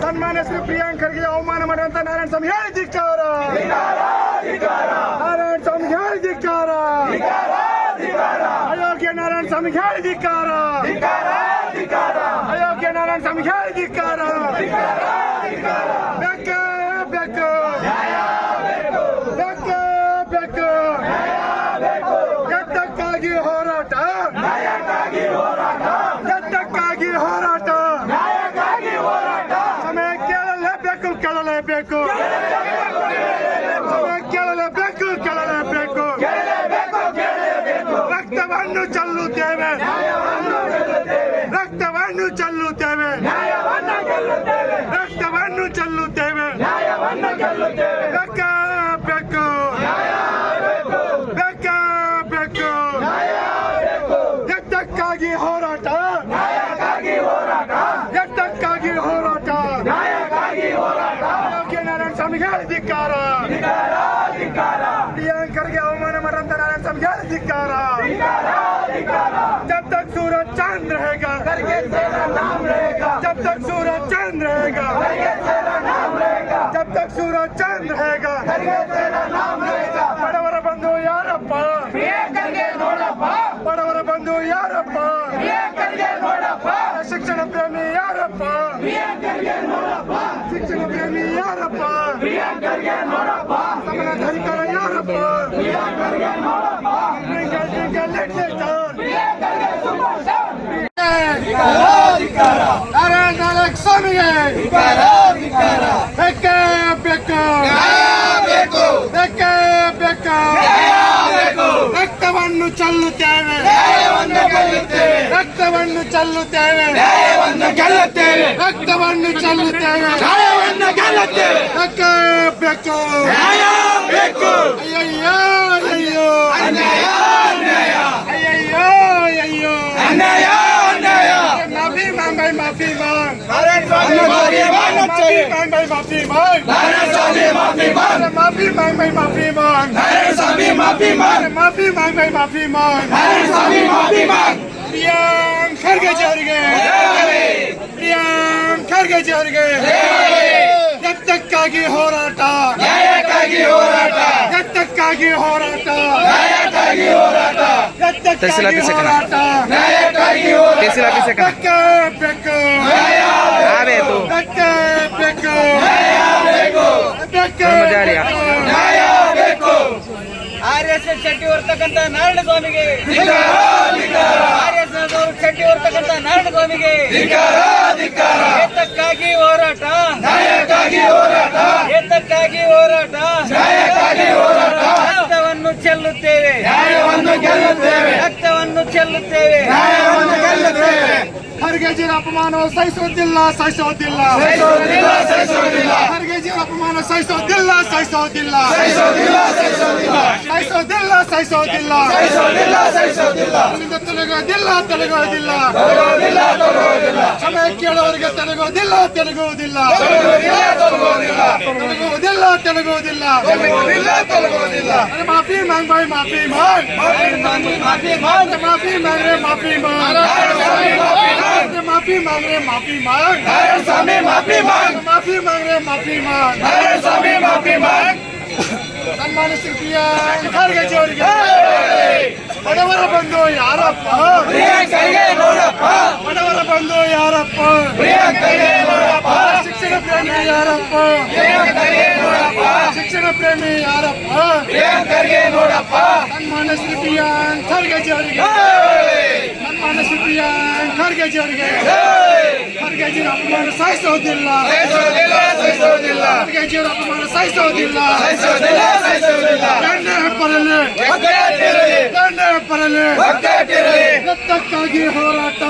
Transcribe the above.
ಸನ್ಮಾನ್ಯ ಶ್ರೀ ಪ್ರಿಯಾಂಕ್ ಖರ್ಗೆ ಅವಮಾನ ಮಾಡುವಂತ ನಾರಾಯಣ ಸ್ವಾಮಿ ಹೇಳಿದಿಕ್ಕಾರ, ನಾರಾಯಣ ಸ್ವಾಮಿ ಹೇಳಿದಿಕ್ಕಾರ, ಅಯೋಗ್ಯ ನಾರಾಯಣ ಸ್ವಾಮಿ ಹೇಳಿದಿಕ್ಕಾರ, ಅಯೋಗ್ಯ ನಾರಾಯಣ ಸ್ವಾಮಿ ಹೇಳಿದಿಕ್ಕಾರ. ಬೇಕೇ ಬೇಕು, ಬೇಕೇ ಬೇಕು, ಎತ್ತಕ್ಕಾಗಿ ಹೋರಾಟ, ಎತ್ತಕ್ಕಾಗಿ ಹೋರಾಟ, ಸಮಯ ಕೇಳಲೇಬೇಕು, ಕೇಳಲೇಬೇಕು, ಸಮಯ ಕೇಳಲೇಬೇಕು, ಕೇಳಲೇಬೇಕು. ರಕ್ತವನ್ನು ಚೆಲ್ಲುತ್ತೇವೆ, ರಕ್ತವನ್ನು ಚೆಲ್ಲುತ್ತೇವೆ, ರಕ್ತವನ್ನು ಚೆಲ್ಲುತ್ತೇವೆ. ಬೇಕೇ ಬೇಕು, ಬೇಕೇ ಬೇಕು, ಎತ್ತಕ್ಕಾಗಿ ಹೋರಾಟ, ಎತ್ತಕ್ಕಾಗಿ ಹೋರಾಟ. ಅಯೋಗ್ಯ ನಾರಾಯಣ ಸ್ವಾಮಿಗೆ ಧಿಕ್ಕಾರ, ಪ್ರಿಯಾಂಕ್ ಖರ್ಗೆ ಅವಮಾನ ಮಾಡುವಂತ ನಾರಾಯಣ ಸ್ವಾಮಿಗೆ ಧಿಕ್ಕಾರ. जब तक सूरज चांद रहेगा, जब तक सूरज चांद रहेगा, जब तक सूरज चांद रहेगा. ಬಡವರ ಬಂಧು ಯಾರಪ್ಪ, ಬಡವರ ಬಂಧು ಯಾರಪ್ಪ, ಶಿಕ್ಷಣ ಪ್ರೇಮಿ ಯಾರಪ್ಪ, ಶಿಕ್ಷಣ ಪ್ರೇಮಿ ಯಾರಪ್ಪ, ಸಮಾನಾಧಿಕಾರ ಯಾರಪ್ಪ, ನಾರಾಯಣ ಸ್ವಾಮಿಗೆ ಬೇಕೇ ಬೇಕು, ಬೇಕೇ ಬೇಕು. ರಕ್ತವನ್ನು ಚೆಲ್ಲುತ್ತೇವೆ, ರಕ್ತವನ್ನು ಚೆಲ್ಲುತ್ತೇವೆ, ರಕ್ತವನ್ನು ಚೆಲ್ಲುತ್ತೇವೆ. ಬೇಕೇ ಬೇಕು, ಅಯ್ಯಯ್ಯೋ ಅಯ್ಯೋ, ಅಯ್ಯಯ್ಯೋ ಅಯ್ಯೋ, माफी मांग भाई, माफी मांग, माफी मांग भाई, माफी मांग, माफी मांग भाई, माफी मांग, माफी मांग भाई, माफी मांग. प्रियांक खर्गे जर्गे, प्रियांक खर्गे जर्गे. ಎತ್ತಕ್ಕಾಗಿ ಹೋರಾಟ, ಎತ್ತಕ್ಕಾಗಿ ಹೋರಾಟ, ಎತ್ತಕ್ಕಾಗಿ ಹೋರಾಟ. ಬೇಕೇ ಬೇಕು, ಬೇಕೇ ಬೇಕು, ಬೇಕೇ ಬೇಕು. RSS ಶೆಟ್ಟಿ ಹೊರ್ತಕ್ಕಂಥ ನಾರಾಯಣ ಸ್ವಾಮಿಗೆ, RSS ಶೆಟ್ಟಿ ಹೊರ್ತಕ್ಕಂಥ ನಾರಾಯಣ ಸ್ವಾಮಿಗೆ ಎತ್ತಕ್ಕಾಗಿ ಹೋರಾಟ, ಎತ್ತಕ್ಕಾಗಿ ಹೋರಾಟ. ರಕ್ತವನ್ನು ಚೆಲ್ಲುತ್ತೇವೆ, ರಕ್ತವನ್ನು ಚೆಲ್ಲುತ್ತೇವೆ. ಖರ್ಗೆಜಿಯವರ ಅಪಮಾನ ಸಹಿಸೋದಿಲ್ಲ, ಸಹಿಸೋದಿಲ್ಲ, ಖರ್ಗೆಜಿಯವರ ಅಪಮಾನ ಸಹಿಸೋದಿಲ್ಲ, ಸಹಿಸೋದಿಲ್ಲ, ಸಹಿಸೋದಿಲ್ಲ, ಸಹಿಸೋದಿಲ್ಲ, ತೊಲಗೋದಿಲ್ಲ, ತೊಲಗೋದಿಲ್ಲ. ಸಮಯ ಕೇಳೋರಿಗೆ ತೊಲಗೋದಿಲ್ಲ, ತೊಲಗುವುದಿಲ್ಲ, ತೊಲಗುವುದಿಲ್ಲ, ತೊಲಗುವುದಿಲ್ಲ. ಮಾಫಿ ಮಾಂಗ್ ಭಾಯ್, ಮಾಫಿ ಮಾಂಗ್, ಮಾಫಿ ಮಾಂಗ್ ರೇ, ಮಾಫಿ ಮಾಂಗ್, ಮಾಫಿ ಮಾಂಗ್ ರೇ, ಮಾಫಿ ಮಾಂಗ್, ಮಾಫಿ ಮಾಂಗ್ ರೇ, ಮಾಫಿ ಮಾಂಗ್. ಸನ್ಮಾನ್ಯ ಶ್ರೀ ಪ್ರಿಯಾಂಕ್ ಖರ್ಗೆ ಅವರಿಗೆ ಬಡವರ ಬಂಧು ಯಾರಪ್ಪ, ಬಡವರ ಬಂಧು ಯಾರಪ್ಪ, ಶಿಕ್ಷಣ ಪ್ರೇಮಿ ಯಾರಪ್ಪ, ಶಿಕ್ಷಣ ಪ್ರೇಮಿ ಯಾರಪ್ಪ. ಸನ್ಮಾನ್ಯ ಶ್ರೀ ಪ್ರಿಯಾಂಕ್ ಖರ್ಗೆ ಅವರಿಗೆ, ಸನ್ಮಾನ್ಯ ಶ್ರೀ ಪ್ರಿಯಾಂಕ್ ಖರ್ಗೆ ಅವರಿಗೆ ಖರ್ಗೆಜಿಯವರ ಅಪಮಾನ ಸಹಿಸೋದಿಲ್ಲ, ಖರ್ಗೆಜಿಯವರ ಅಪಮಾನ ಸಹಿಸೋದಿಲ್ಲ. ದಂಡ ಬರಲಿ, ದಂಡ ಬರಲಿ. ಎತ್ತಕ್ಕಾಗಿ ಹೋರಾಟ,